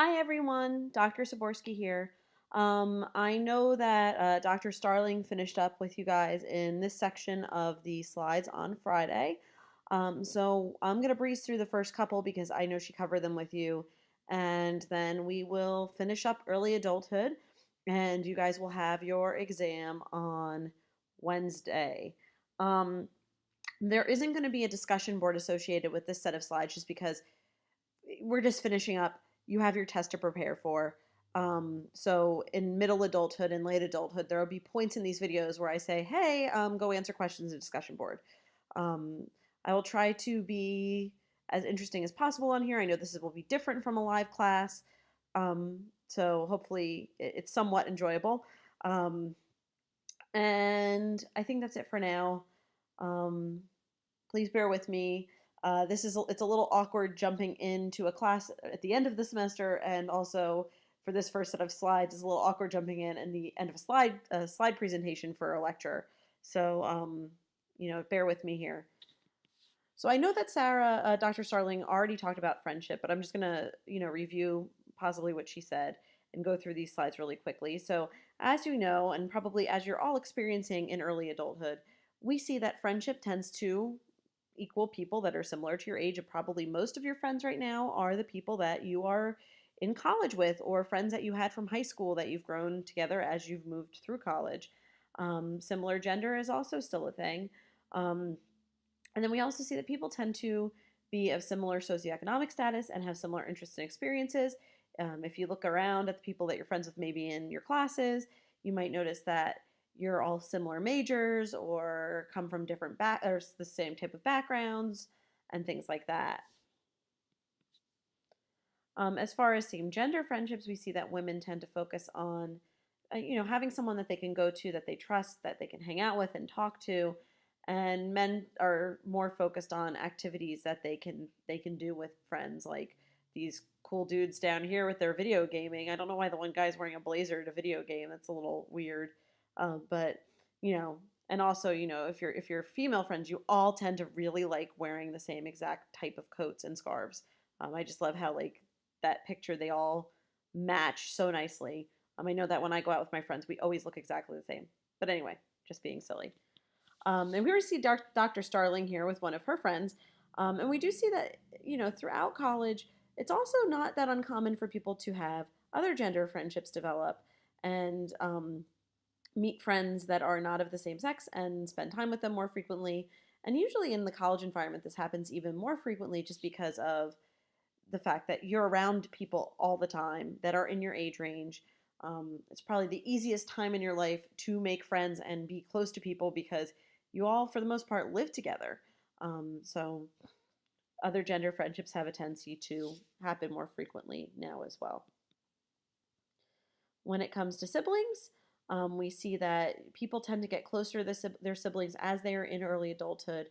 Hi everyone, Dr. Saborski here. I know that Dr. Starling finished up with you guys in this section of the slides on Friday. So I'm going to breeze through the first couple because I know she covered them with you. And then we will finish up early adulthood and you guys will have your exam on Wednesday. Um, there isn't going to be a discussion board associated with this set of slides just because we're just finishing up. You have your test to prepare for. So in middle adulthood and late adulthood, there will be points in these videos where I say, hey, go answer questions in the discussion board. Um, I will try to be as interesting as possible on here. I know this will be different from a live class. So hopefully it's somewhat enjoyable. Um, and I think that's it for now. Um, Please bear with me. It's a little awkward jumping into a class at the end of the semester, and also for this first set of slides, it's a little awkward jumping in the end of a slide presentation for a lecture. So bear with me here. So I know that Dr. Starling already talked about friendship, but I'm just gonna review possibly what she said and go through these slides really quickly. So as you know, and probably as you're all experiencing in early adulthood, we see that friendship tends to equal people that are similar to your age. And probably most of your friends right now are the people that you are in college with, or friends that you had from high school that you've grown together as you've moved through college. Similar gender is also still a thing. Um, and then we also see that people tend to be of similar socioeconomic status and have similar interests and experiences. If you look around at the people that you're friends with, maybe in your classes, you might notice that you're all similar majors or come from different or the same type of backgrounds and things like that. As far as same gender friendships, we see that women tend to focus on, having someone that they can go to, that they trust, that they can hang out with and talk to, and men are more focused on activities that they can do with friends, like these cool dudes down here with their video gaming. I don't know why the one guy's wearing a blazer to video game. That's a little weird, but you know. And also, if you're female friends, you all tend to really like wearing the same exact type of coats and scarves. I just love how like that picture they all match so nicely. I know that when I go out with my friends, we always look exactly the same. But anyway, just being silly. And we see Dr. Starling here with one of her friends. And we do see that, throughout college, it's also not that uncommon for people to have other gender friendships develop and meet friends that are not of the same sex and spend time with them more frequently. And usually in the college environment, this happens even more frequently just because of the fact that you're around people all the time that are in your age range. It's probably the easiest time in your life to make friends and be close to people because you all, for the most part, live together. So other gender friendships have a tendency to happen more frequently now as well. When it comes to siblings, we see that people tend to get closer to their siblings as they are in early adulthood.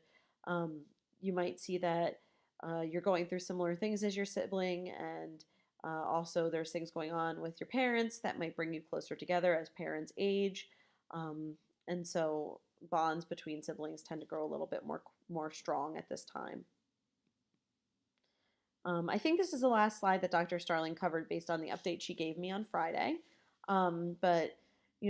You might see that you're going through similar things as your sibling, and also there's things going on with your parents that might bring you closer together as parents age. And so bonds between siblings tend to grow a little bit more strong at this time. I think this is the last slide that Dr. Starling covered based on the update she gave me on Friday. But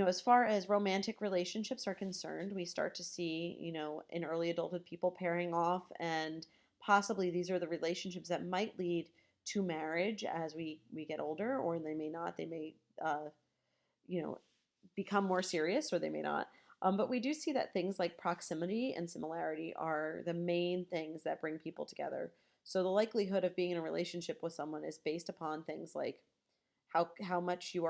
as far as romantic relationships are concerned, we start to see, in early adulthood, people pairing off, and possibly these are the relationships that might lead to marriage as we get older, or they may not. They may, you know, become more serious, or they may not. But we do see that things like proximity and similarity are the main things that bring people together. So the likelihood of being in a relationship with someone is based upon things like how much you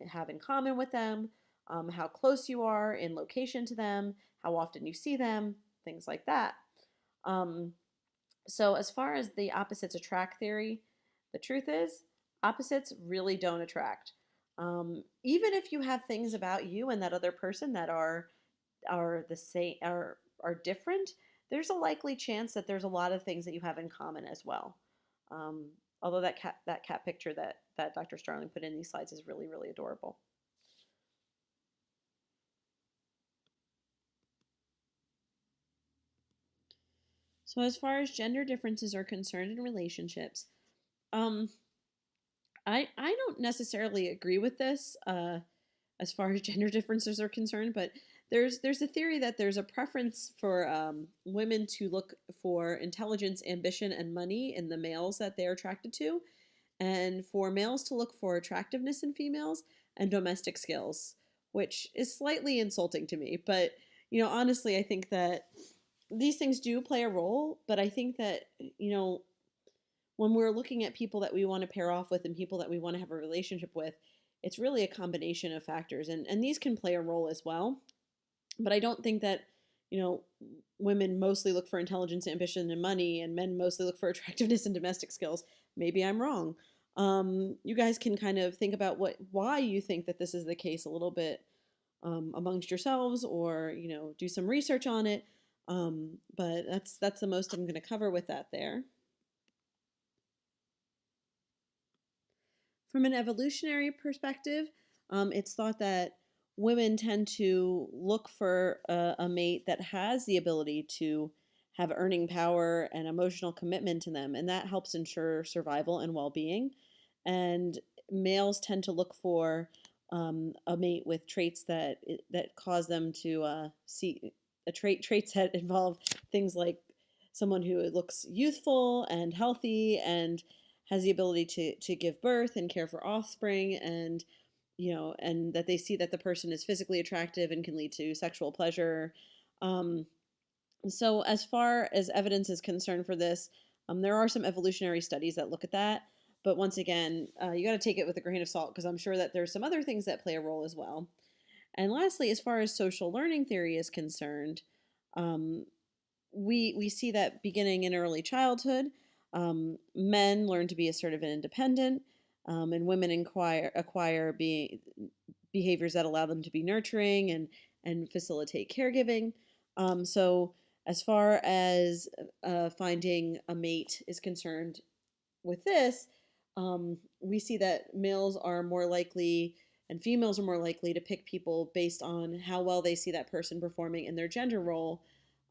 have in common with them, how close you are in location to them, how often you see them, things like that. Um, so as far as the opposites attract theory, the truth is opposites really don't attract. Even if you have things about you and that other person that are the same are different, there's a likely chance that there's a lot of things that you have in common as well. Um, Although that cat picture that Dr. Starling put in these slides is really, really adorable. So as far as gender differences are concerned in relationships, um, I don't necessarily agree with this as far as gender differences are concerned, but there's a theory that there's a preference for women to look for intelligence, ambition, and money in the males that they're attracted to, and for males to look for attractiveness in females and domestic skills, which is slightly insulting to me. But, honestly, I think that these things do play a role, but I think that, when we're looking at people that we want to pair off with and people that we want to have a relationship with, it's really a combination of factors. And these can play a role as well. But I don't think that, you know, women mostly look for intelligence, ambition, and money, and men mostly look for attractiveness and domestic skills. Maybe I'm wrong. You guys can kind of think about why you think that this is the case a little bit amongst yourselves, or do some research on it. But that's the most I'm going to cover with that there. From an evolutionary perspective, it's thought that women tend to look for a mate that has the ability to have earning power and emotional commitment to them, and that helps ensure survival and well being. And males tend to look for a mate with traits that cause them to see traits that involve things like someone who looks youthful and healthy and has the ability to give birth and care for offspring, and and that they see that the person is physically attractive and can lead to sexual pleasure. um, so as far as evidence is concerned for this, there are some evolutionary studies that look at that, but once again, you got to take it with a grain of salt, because I'm sure that there's some other things that play a role as well. And lastly, as far as social learning theory is concerned, um, we see that beginning in early childhood, men learn to be assertive and independent, and women acquire behaviors that allow them to be nurturing and facilitate caregiving. So, as far as finding a mate is concerned with this, we see that males are more likely and females are more likely to pick people based on how well they see that person performing in their gender role.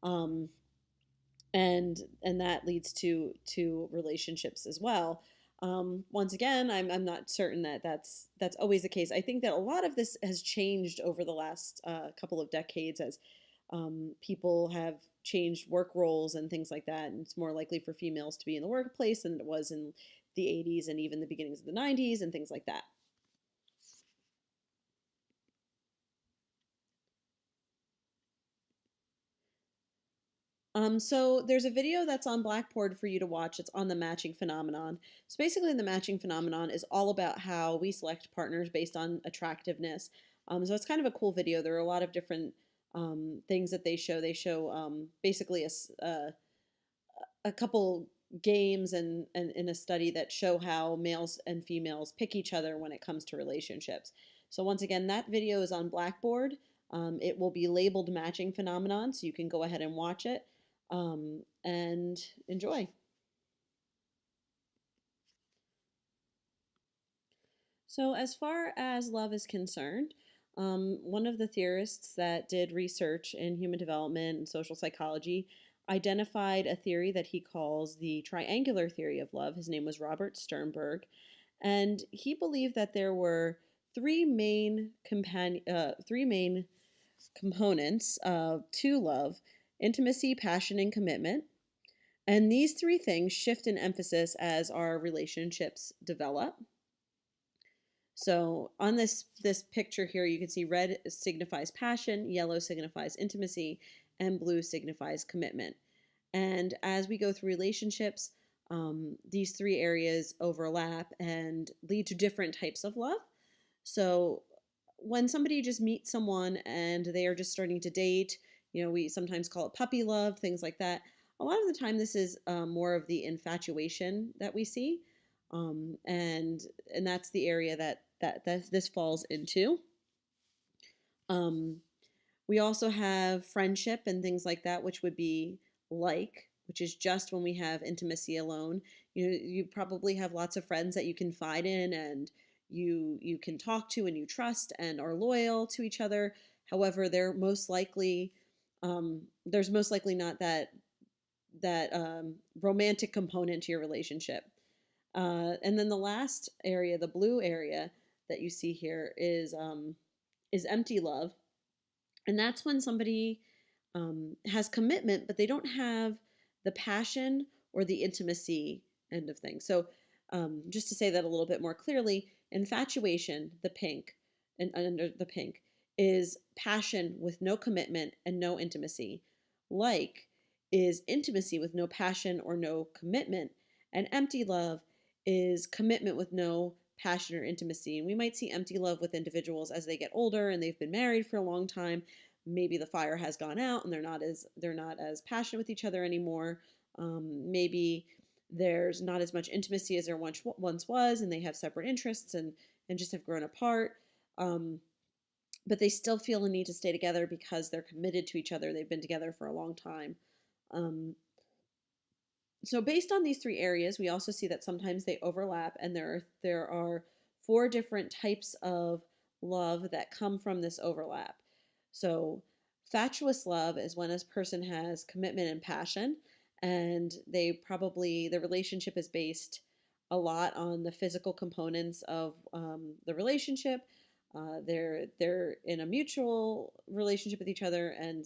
Um, and that leads to relationships as well. Once again, I'm not certain that that's always the case. I think that a lot of this has changed over the last couple of decades as people have changed work roles and things like that, and it's more likely for females to be in the workplace than it was in the 80s and even the beginnings of the 90s and things like that. So there's a video that's on Blackboard for you to watch. It's on the matching phenomenon. So basically, the matching phenomenon is all about how we select partners based on attractiveness. So it's kind of a cool video. There are a lot of different things that they show. They show basically a couple games and in a study that show how males and females pick each other when it comes to relationships. So once again, that video is on Blackboard. It will be labeled matching phenomenon, so you can go ahead and watch it and enjoy. So, as far as love is concerned, one of the theorists that did research in human development and social psychology identified a theory that he calls the triangular theory of love. His name was Robert Sternberg, and he believed that there were three main components to love: intimacy, passion, and commitment. And these three things shift in emphasis as our relationships develop. So on this picture here, you can see red signifies passion, yellow signifies intimacy, and blue signifies commitment. And as we go through relationships, these three areas overlap and lead to different types of love. So when somebody just meets someone and they are just starting to date, we sometimes call it puppy love, things like that. A lot of the time, this is more of the infatuation that we see, and that's the area that this falls into. Um, we also have friendship and things like that, which would be which is just when we have intimacy alone. You probably have lots of friends that you confide in and you can talk to and you trust and are loyal to each other. However, there's most likely not that romantic component to your relationship. And then the last area, the blue area that you see here, is empty love, and that's when somebody has commitment, but they don't have the passion or the intimacy end of things. So, just to say that a little bit more clearly, infatuation, the pink, and under the pink, is passion with no commitment and no intimacy. Like is intimacy with no passion or no commitment. And empty love is commitment with no passion or intimacy. And we might see empty love with individuals as they get older and they've been married for a long time. Maybe the fire has gone out and they're not as passionate with each other anymore. Maybe there's not as much intimacy as there once was, and they have separate interests and just have grown apart. Um, but they still feel a need to stay together because they're committed to each other. They've been together for a long time. Um, so based on these three areas, we also see that sometimes they overlap, and there are four different types of love that come from this overlap. So fatuous love is when a person has commitment and passion, and the relationship is based a lot on the physical components of the relationship. They're in a mutual relationship with each other, and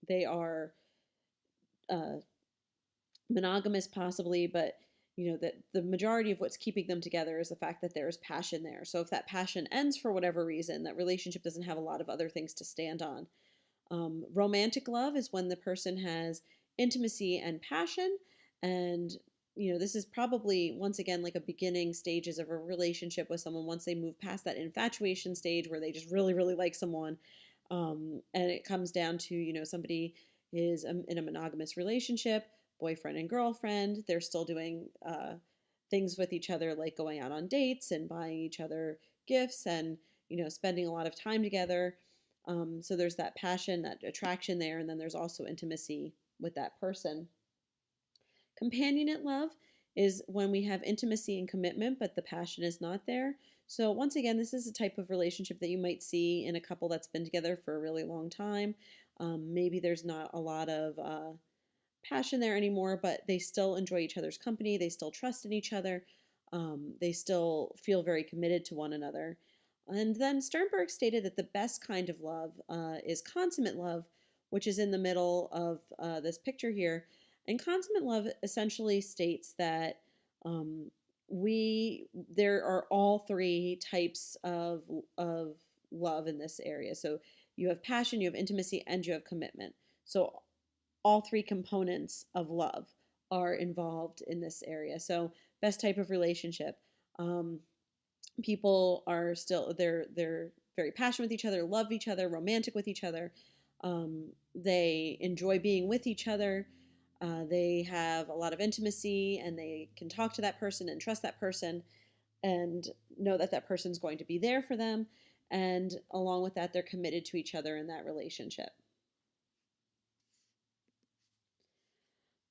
they are uh, monogamous possibly, but that the majority of what's keeping them together is the fact that there is passion there. So if that passion ends for whatever reason, that relationship doesn't have a lot of other things to stand on. Romantic love is when the person has intimacy and passion, and this is probably once again like a beginning stages of a relationship with someone. Once they move past that infatuation stage where they just really really like someone, and it comes down to somebody is in a monogamous relationship, boyfriend and girlfriend. They're still doing things with each other, like going out on dates and buying each other gifts, and spending a lot of time together. So there's that passion, that attraction there, and then there's also intimacy with that person. Companionate love is when we have intimacy and commitment, but the passion is not there. So once again, this is a type of relationship that you might see in a couple that's been together for a really long time. Maybe there's not a lot of passion there anymore, but they still enjoy each other's company. They still trust in each other. They still feel very committed to one another. And then Sternberg stated that the best kind of love is consummate love, which is in the middle of this picture here. And consummate love essentially states that um, there are all three types of love in this area. So you have passion, you have intimacy, and you have commitment. So all three components of love are involved in this area. So best type of relationship. People are still they're very passionate with each other, love each other, romantic with each other. They enjoy being with each other. They have a lot of intimacy, and they can talk to that person and trust that person, and know that that person's going to be there for them. And along with that, they're committed to each other in that relationship.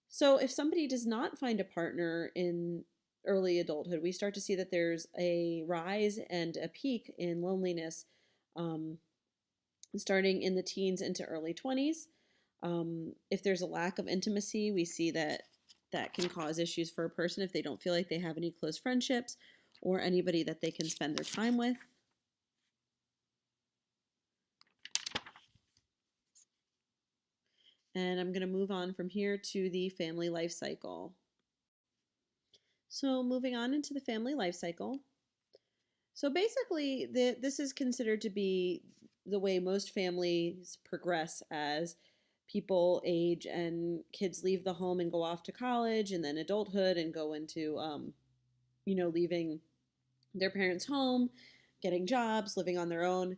So if somebody does not find a partner in early adulthood, we start to see that there's a rise and a peak in loneliness, um, starting in the teens into early 20s. If there's a lack of intimacy, we see that that can cause issues for a person if they don't feel like they have any close friendships or anybody that they can spend their time with. And I'm going to move on from here to the family life cycle. So moving on into the family life cycle. So basically, this is considered to be the way most families progress as people age and kids leave the home and go off to college, and then adulthood and go into, leaving their parents' home, getting jobs, living on their own.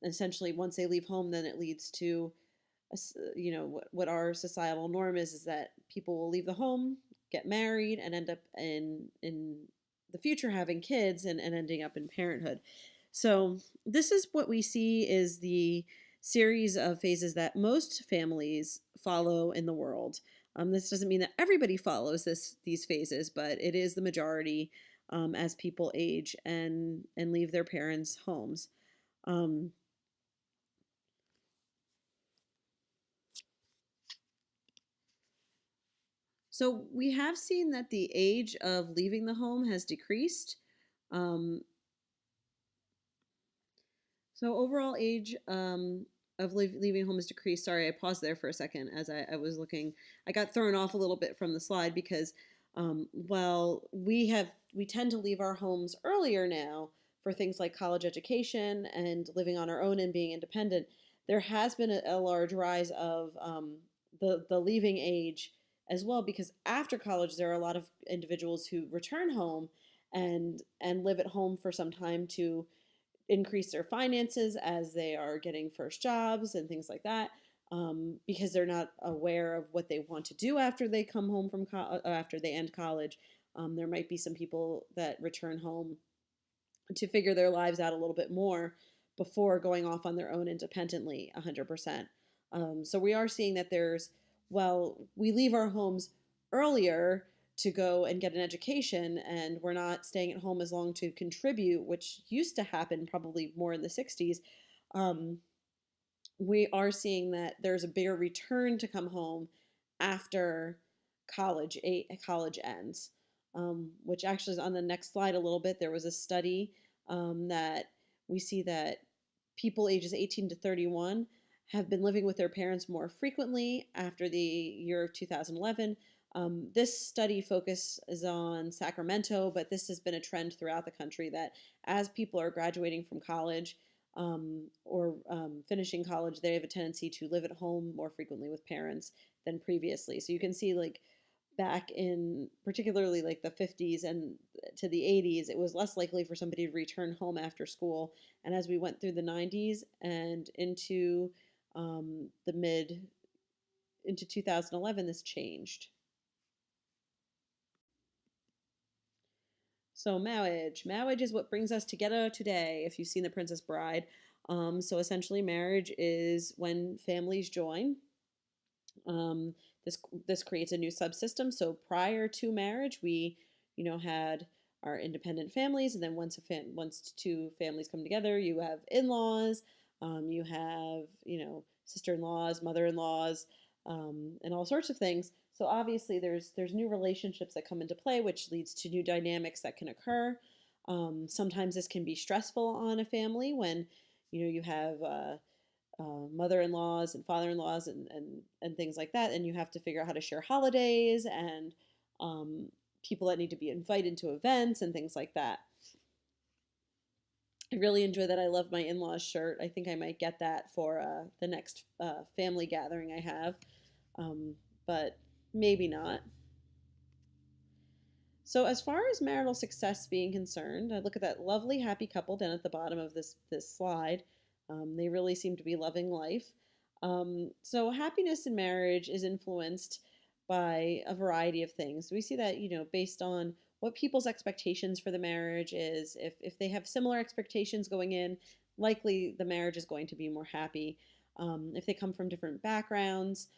Essentially, once they leave home, then it leads to what our societal norm is that people will leave the home, get married, and end up in the future having kids and ending up in parenthood. So this is what we see is the series of phases that most families follow in the world. This doesn't mean that everybody follows these phases, but it is the majority as people age and leave their parents' homes. Um, So we have seen that the age of leaving the home has decreased. Um, So overall age of leaving home has decreased. Sorry, I paused there for a second as I was looking. I got thrown off a little bit from the slide because while we tend to leave our homes earlier now for things like college education and living on our own and being independent, there has been a large rise of the leaving age as well, because after college there are a lot of individuals who return home and live at home for some time to increase their finances as they are getting first jobs and things like that, because they're not aware of what they want to do after they come home from after they end college. There might be some people that return home to figure their lives out a little bit more before going off on their own independently 100%. So we are seeing that well, we leave our homes earlier to go and get an education, and we're not staying at home as long to contribute, which used to happen probably more in the 60s. Um, we are seeing that there's a bigger return to come home after college ends, which actually is on the next slide a little bit. There was a study that we see that people ages 18 to 31 have been living with their parents more frequently after the year of 2011. This study focuses on Sacramento, but this has been a trend throughout the country that as people are graduating from college, or finishing college, they have a tendency to live at home more frequently with parents than previously. So you can see, like, back in particularly like the 50s and to the 80s, it was less likely for somebody to return home after school. And as we went through the 90s and the mid into 2011, this changed. So marriage. Marriage is what brings us together today, if you've seen The Princess Bride. So essentially, marriage is when families join. Um, this creates a new subsystem. So prior to marriage, we, had our independent families, and then once two families come together, you have in-laws, you have sister-in-laws, mother-in-laws, and all sorts of things. So obviously, there's new relationships that come into play, which leads to new dynamics that can occur. Sometimes this can be stressful on a family when you have mother-in-laws and father-in-laws and things like that, and you have to figure out how to share holidays and um, people that need to be invited to events and things like that. I really enjoy that I love my in-laws shirt. I think I might get that for the next family gathering I have, but maybe not. So as far as marital success being concerned, I look at that lovely happy couple down at the bottom of this slide. They really seem to be loving life. So happiness in marriage is influenced by a variety of things. We see that, based on what people's expectations for the marriage is. If they have similar expectations going in, likely the marriage is going to be more happy. If they come from different backgrounds,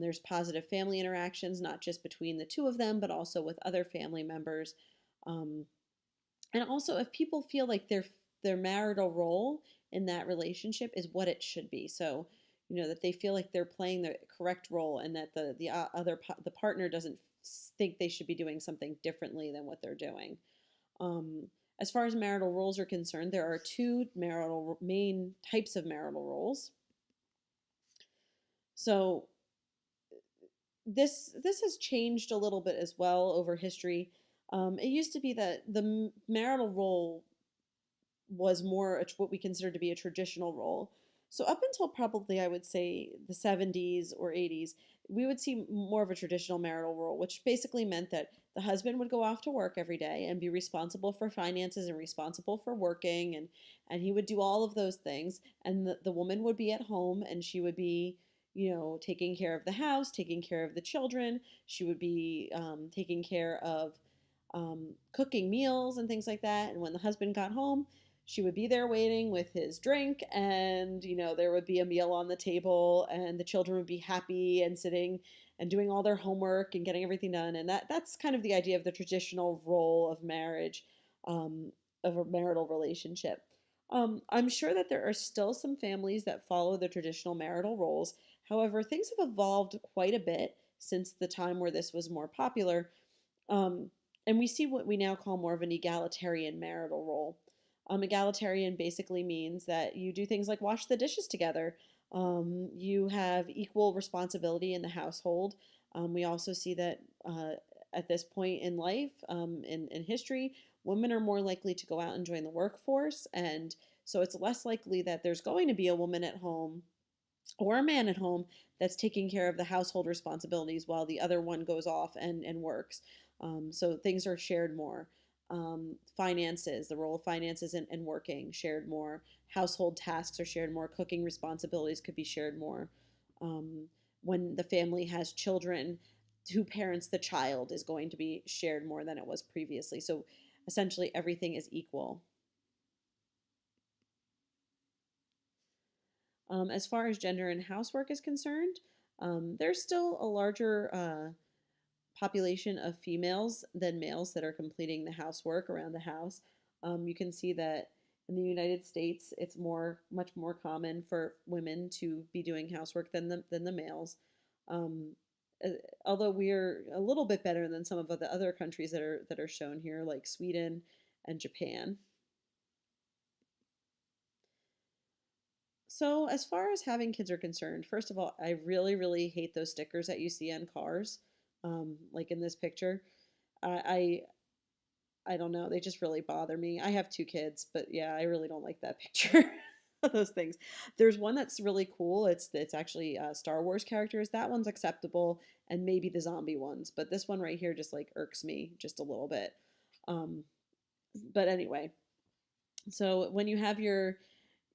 there's positive family interactions, not just between the two of them, but also with other family members. Um, and also, if people feel like their marital role in that relationship is what it should be, so that they feel like they're playing the correct role, and that the partner doesn't think they should be doing something differently than what they're doing. Um, as far as marital roles are concerned, there are two main types of marital roles. So this has changed a little bit as well over history. It used to be that the marital role was more what we consider to be a traditional role. So up until probably, I would say, the 70s or 80s, we would see more of a traditional marital role, which basically meant that the husband would go off to work every day and be responsible for finances and responsible for working, and he would do all of those things, and the woman would be at home, and she would be taking care of the house, taking care of the children. She would be taking care of cooking meals and things like that. And when the husband got home, she would be there waiting with his drink, and there would be a meal on the table, and the children would be happy and sitting and doing all their homework and getting everything done. And that's kind of the idea of the traditional role of marriage, of a marital relationship. I'm sure that there are still some families that follow the traditional marital roles. However, things have evolved quite a bit since the time where this was more popular. Um, and we see what we now call more of an egalitarian marital role. Egalitarian basically means that you do things like wash the dishes together. You have equal responsibility in the household. We also see that at this point in life, in history, women are more likely to go out and join the workforce. And so it's less likely that there's going to be a woman at home or a man at home that's taking care of the household responsibilities while the other one goes off and works. So things are shared more. Finances, the role of finances and working, shared more. Household tasks are shared more. Cooking responsibilities could be shared more. Um, when the family has children, who parents the child is going to be shared more than it was previously. So essentially, everything is equal. As far as gender and housework is concerned, there's still a larger population of females than males that are completing the housework around the house. You can see that in the United States, it's much more common for women to be doing housework than the males. Um, uh, Although we're a little bit better than some of the other countries that are shown here, like Sweden and Japan. So, as far as having kids are concerned, first of all, I really, really hate those stickers that you see on cars, like in this picture. I I don't know, they just really bother me. I have two kids, but yeah, I really don't like that picture of those things. There's one that's really cool. It's actually Star Wars characters. That one's acceptable, and maybe the zombie ones, but this one right here just like irks me just a little bit. Um, but anyway, so when you have your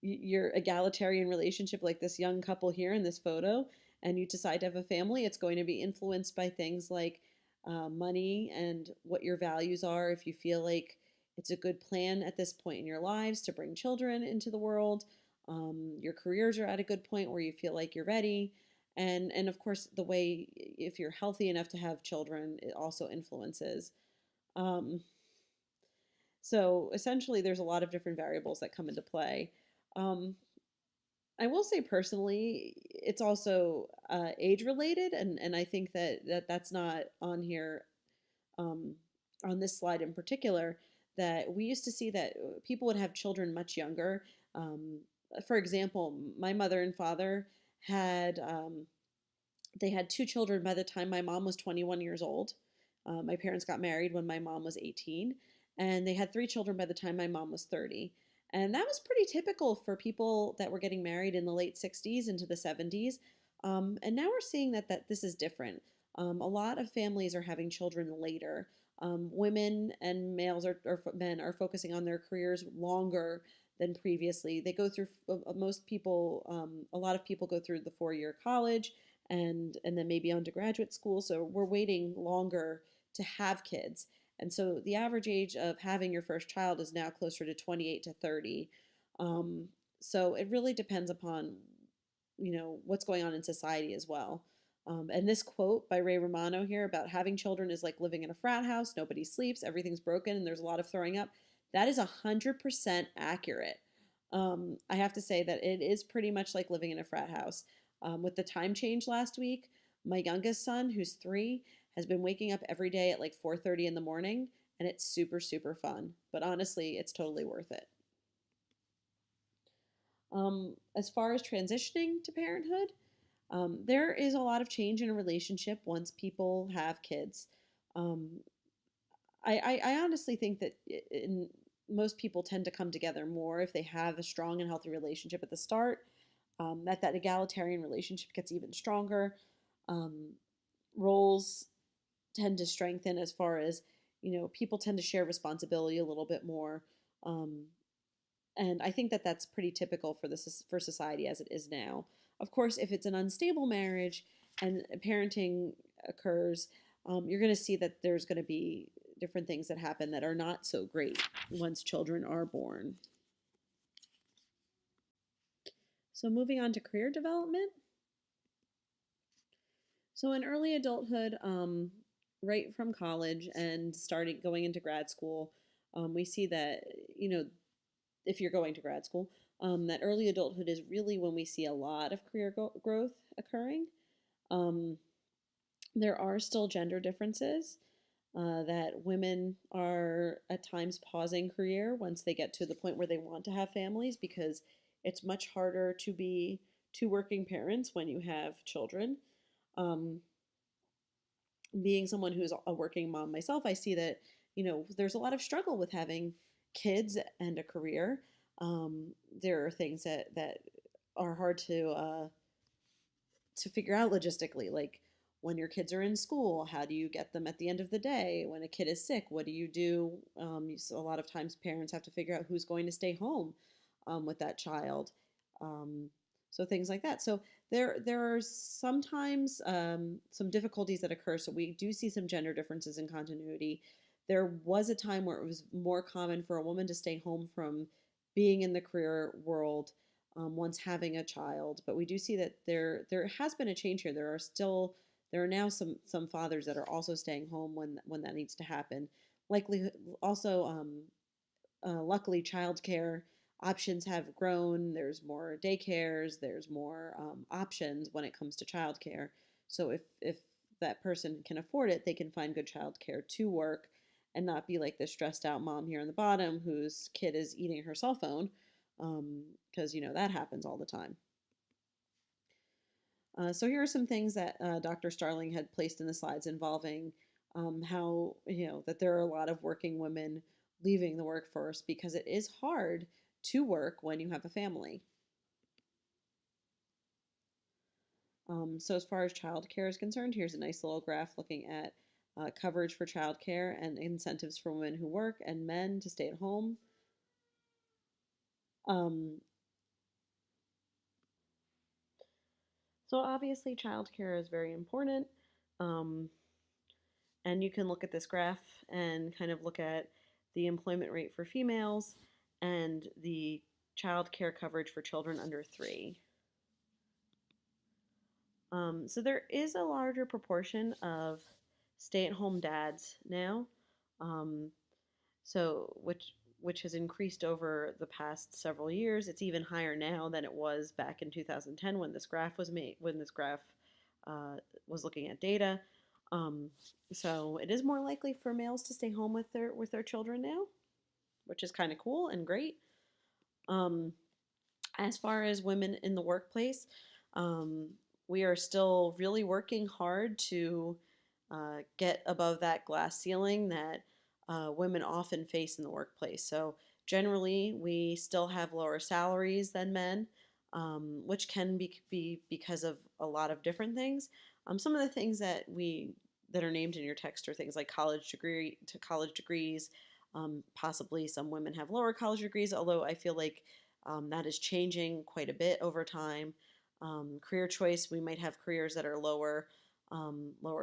egalitarian relationship like this young couple here in this photo and you decide to have a family, it's going to be influenced by things like money and what your values are. If you feel like it's a good plan at this point in your lives to bring children into the world, your careers are at a good point where you feel like you're ready. And of course, the way, if you're healthy enough to have children, it also influences. Um, so essentially, there's a lot of different variables that come into play. Um, I will say personally, it's also age related, and I think that's not on here, um, on this slide in particular. That we used to see that people would have children much younger. Um, for example, my mother and father had they had two children by the time my mom was 21 years old. My parents got married when my mom was 18, and they had three children by the time my mom was 30. And that was pretty typical for people that were getting married in the late 60s into the 70s. And now we're seeing that this is different. A lot of families are having children later. Women and males or men are focusing on their careers longer than previously. They go through most people, a lot of people go through the 4-year college and then maybe on to graduate school. So we're waiting longer to have kids. And so the average age of having your first child is now closer to 28 to 30. Um, so it really depends upon, what's going on in society as well. And this quote by Ray Romano here about having children is like living in a frat house. Nobody sleeps, everything's broken, and there's a lot of throwing up. That is 100% accurate. I have to say that it is pretty much like living in a frat house. With the time change last week, my youngest son, who's 3, has been waking up every day at like 4:30 in the morning, and it's super, super fun. But honestly, it's totally worth it. As far as transitioning to parenthood, there is a lot of change in a relationship once people have kids. Um, I honestly think that most people tend to come together more if they have a strong and healthy relationship at the start. That egalitarian relationship gets even stronger. Um, Roles tend to strengthen as far as people tend to share responsibility a little bit more. Um, and I think that that's pretty typical for society as it is now. Of course, if it's an unstable marriage and parenting occurs, you're going to see that there's going to be different things that happen that are not so great once children are born. So moving on to career development. So in early adulthood, right from college and starting going into grad school, we see that if you're going to grad school, that early adulthood is really when we see a lot of career growth occurring. Um, There are still gender differences, that women are at times pausing career once they get to the point where they want to have families, because it's much harder to be two working parents when you have children. Um, Being someone who's a working mom myself, I see that, there's a lot of struggle with having kids and a career. There are things that are hard to figure out logistically, like when your kids are in school, how do you get them at the end of the day? When a kid is sick, what do you do? A lot of times parents have to figure out who's going to stay home with that child. Um, so things like that. So there are sometimes some difficulties that occur. So we do see some gender differences in continuity. There was a time where it was more common for a woman to stay home from being in the career world once having a child. But we do see that there has been a change here. There are now some fathers that are also staying home when that needs to happen. Likely also luckily childcare options have grown. There's more daycares. There's more options when it comes to childcare. So if that person can afford it, they can find good childcare to work and not be like this stressed out mom here on the bottom whose kid is eating her cell phone, because that happens all the time. So here are some things that Dr. Starling had placed in the slides involving how that there are a lot of working women leaving the workforce because it is hard to work when you have a family. So as far as childcare is concerned, here's a nice little graph looking at coverage for childcare and incentives for women who work and men to stay at home. Um, so obviously childcare is very important. Um, and you can look at this graph and kind of look at the employment rate for females and the child care coverage for children under 3. So there is a larger proportion of stay-at-home dads now, um, so which has increased over the past several years. It's even higher now than it was back in 2010 when this graph was made. When this graph uh, was looking at data, um, so it is more likely for males to stay home with their children now, which is kind of cool and great. Um, as far as women in the workplace, um, we are still really working hard to get above that glass ceiling that women often face in the workplace. So, generally, we still have lower salaries than men, which can be because of a lot of different things. Some of the things that are named in your text are things like college degrees. Possibly some women have lower college degrees, although I feel like that is changing quite a bit over time. Career choice, we might have careers that are lower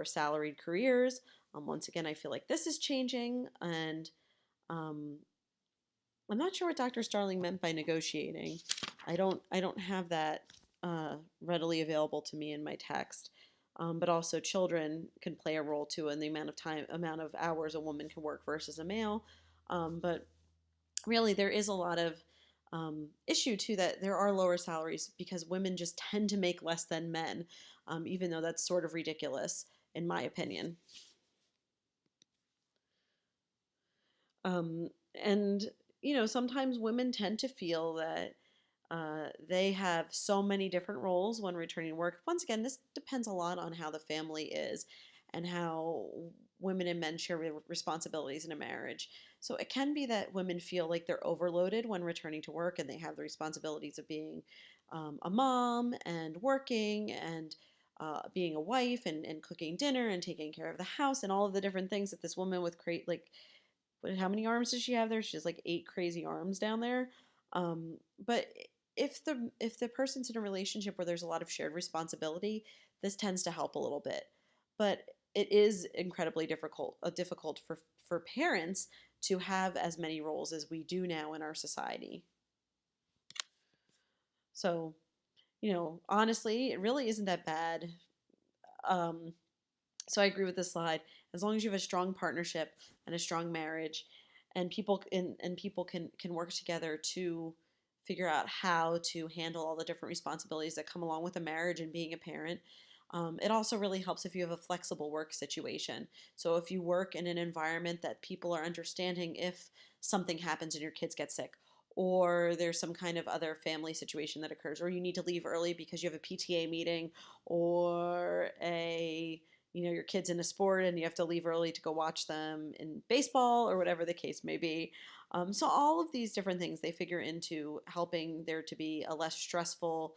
salaried careers. Once again, I feel like this is changing, and um, I'm not sure what Dr. Starling meant by negotiating. I don't have that readily available to me in my text. But also, children can play a role too in the amount of hours a woman can work versus a male. But really, there is a lot of issue to that. There are lower salaries because women just tend to make less than men, even though that's sort of ridiculous, in my opinion. And, sometimes women tend to feel that they have so many different roles when returning to work. Once again, this depends a lot on how the family is and how women and men share responsibilities in a marriage. So it can be that women feel like they're overloaded when returning to work and they have the responsibilities of being a mom and working and being a wife and cooking dinner and taking care of the house and all of the different things that this woman with how many arms does she have there? She has like 8 crazy arms down there. But if the person's in a relationship where there's a lot of shared responsibility, this tends to help a little bit. But it is incredibly difficult for parents to have as many roles as we do now in our society. So, honestly, it really isn't that bad. Um, so I agree with this slide. As long as you have a strong partnership and a strong marriage, and people can work together to figure out how to handle all the different responsibilities that come along with a marriage and being a parent, It also really helps if you have a flexible work situation. So if you work in an environment that people are understanding if something happens and your kids get sick, or there's some kind of other family situation that occurs, or you need to leave early because you have a PTA meeting, or your kid's in a sport and you have to leave early to go watch them in baseball or whatever the case may be. So all of these different things they figure into helping there to be a less stressful,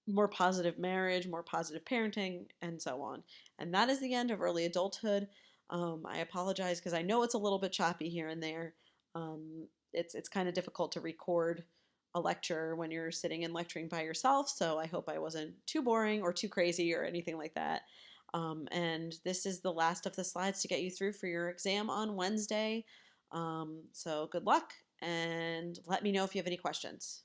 more positive marriage, more positive parenting, and so on. And that is the end of early adulthood. I apologize because I know it's a little bit choppy here and there. It's kind of difficult to record a lecture when you're sitting and lecturing by yourself, so I hope I wasn't too boring or too crazy or anything like that. And this is the last of the slides to get you through for your exam on Wednesday. So good luck, and let me know if you have any questions.